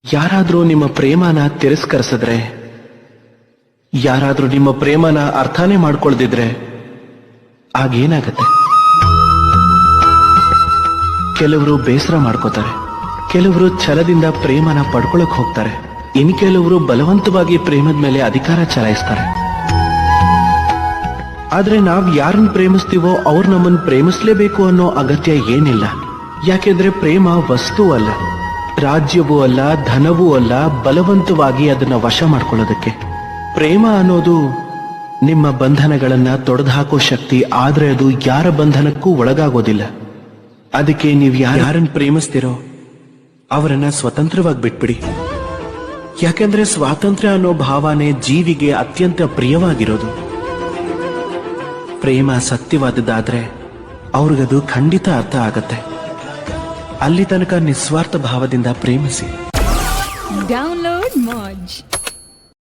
ಯಾರಾದ್ರೂ ನಿಮ್ಮ ಪ್ರೇಮನ ತಿರಸ್ಕರಿಸಿದ್ರೆ, ಯಾರಾದ್ರೂ ನಿಮ್ಮ ಪ್ರೇಮನ ಅರ್ಥನೇ ಮಾಡ್ಕೊಳ್ದಿದ್ರೆ ಆಗೇನಾಗತ್ತೆ? ಕೆಲವರು ಬೇಸರ ಮಾಡ್ಕೋತಾರೆ, ಕೆಲವರು ಛಲದಿಂದ ಪ್ರೇಮನ ಪಡ್ಕೊಳಕ್ ಹೋಗ್ತಾರೆ, ಇನ್ ಕೆಲವರು ಬಲವಂತವಾಗಿ ಪ್ರೇಮದ ಮೇಲೆ ಅಧಿಕಾರ ಚಲಾಯಿಸ್ತಾರೆ. ಆದ್ರೆ ನಾವ್ ಯಾರನ್ನ ಪ್ರೇಮಿಸ್ತೀವೋ ಅವ್ರು ನಮ್ಮನ್ನ ಪ್ರೇಮಿಸ್ಲೇಬೇಕು ಅನ್ನೋ ಅಗತ್ಯ ಏನಿಲ್ಲ. ಯಾಕೆಂದ್ರೆ ಪ್ರೇಮ ವಸ್ತು ಅಲ್ಲ, ರಾಜ್ಯವೂ ಅಲ್ಲ, ಧನವೂ ಅಲ್ಲ, ಬಲವಂತವಾಗಿ ಅದನ್ನ ವಶ ಮಾಡ್ಕೊಳ್ಳೋದಕ್ಕೆ. ಪ್ರೇಮ ಅನ್ನೋದು ನಿಮ್ಮ ಬಂಧನಗಳನ್ನ ತೊಡೆದುಹಾಕೋ ಶಕ್ತಿ, ಆದ್ರೆ ಅದು ಯಾರ ಬಂಧನಕ್ಕೂ ಒಳಗಾಗೋದಿಲ್ಲ. ಅದಕ್ಕೆ ನೀವು ಯಾರನ್ನ ಪ್ರೇಮಿಸ್ತಿರೋ ಅವರನ್ನ ಸ್ವತಂತ್ರವಾಗಿ ಬಿಟ್ಬಿಡಿ. ಯಾಕೆಂದ್ರೆ ಸ್ವಾತಂತ್ರ್ಯ ಅನ್ನೋ ಭಾವನೆ ಜೀವಿಗೆ ಅತ್ಯಂತ ಪ್ರಿಯವಾಗಿರೋದು. ಪ್ರೇಮ ಸತ್ಯವಾದದ್ದಾದ್ರೆ ಅವ್ರಿಗದು ಖಂಡಿತ ಅರ್ಥ ಆಗತ್ತೆ. ಅಲ್ಲಿ ತನಕ ನಿಸ್ವಾರ್ಥ ಭಾವದಿಂದ ಪ್ರೇಮಿಸಿ. Download Moj.